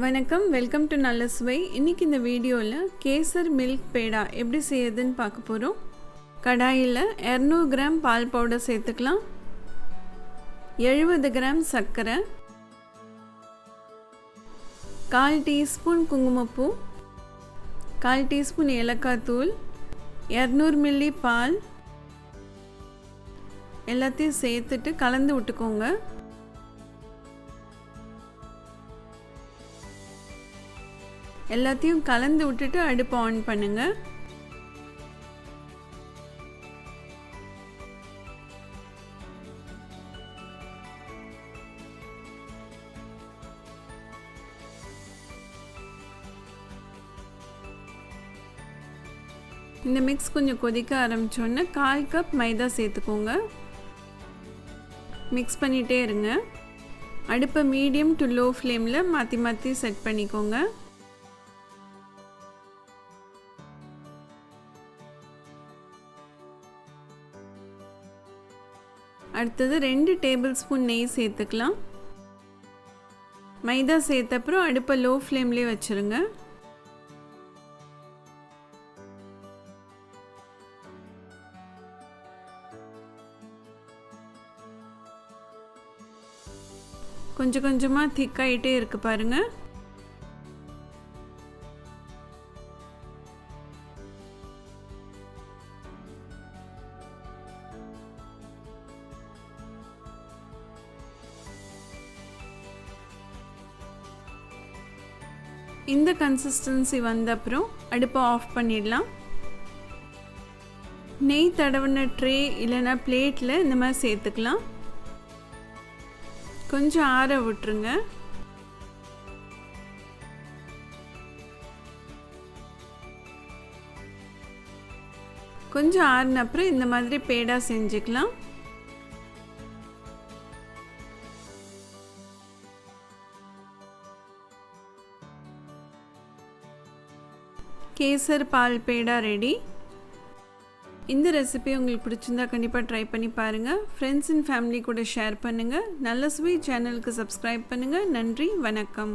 வணக்கம், welcome to நல்ல சுவை. இன்றைக்கி இந்த வீடியோவில் கேசர் மில்க் பேடா எப்படி செய்யுதுன்னு பார்க்க போகிறோம். கடாயில் 200 கிராம் பால் பவுடர் சேர்த்துக்கலாம், 70 கிராம் சர்க்கரை, 1/4 டீஸ்பூன் குங்குமப்பூ, 1/4 டீஸ்பூன் ஏலக்காய் தூள், 200 மில்லி பால் எல்லாத்தையும் சேர்த்துட்டு கலந்து விட்டுக்கோங்க. எல்லாத்தையும் கலந்து விட்டுட்டு அடுப்பு ஆன் பண்ணுங்க. இந்த மிக்ஸ் கொஞ்சம் கொதிக்க ஆரம்பிச்சோன்னே 1/4 கப் மைதா சேர்த்துக்கோங்க. மிக்ஸ் பண்ணிகிட்டே இருங்க. அடுப்பை மீடியம் டு லோ ஃப்ளேமில் மாற்றி மாற்றி செட் பண்ணிக்கோங்க. அடுத்தது 2 டேபிள் ஸ்பூன் நெய் சேர்த்துக்கலாம். மைதா சேர்த்தப்புறம் அடுப்பை லோ ஃப்ளேம்லேயே வச்சுருங்க. கொஞ்சம் கொஞ்சமாக திக்காயிட்டே இருக்கு பாருங்கள். இந்த கன்சிஸ்டன்சி வந்த அப்புறம் அடுப்பை ஆஃப் பண்ணிடலாம். நெய் தடவின ட்ரே இல்லைன்னா பிளேட்டில் இந்த மாதிரி சேர்த்துக்கலாம். கொஞ்சம் ஆற விட்டுருங்க. கொஞ்சம் ஆறின அப்புறம் இந்த மாதிரி பேடா செஞ்சுக்கலாம். கேசர் பால் பேடா ரெடி. இந்த ரெசிபி உங்களுக்கு பிடிச்சிருந்தா கண்டிப்பாக ட்ரை பண்ணி பாருங்கள். ஃப்ரெண்ட்ஸ் அண்ட் ஃபேமிலி கூட ஷேர் பண்ணுங்கள். நல்ல சுவை சேனலுக்கு சப்ஸ்கிரைப் பண்ணுங்கள். நன்றி, வணக்கம்.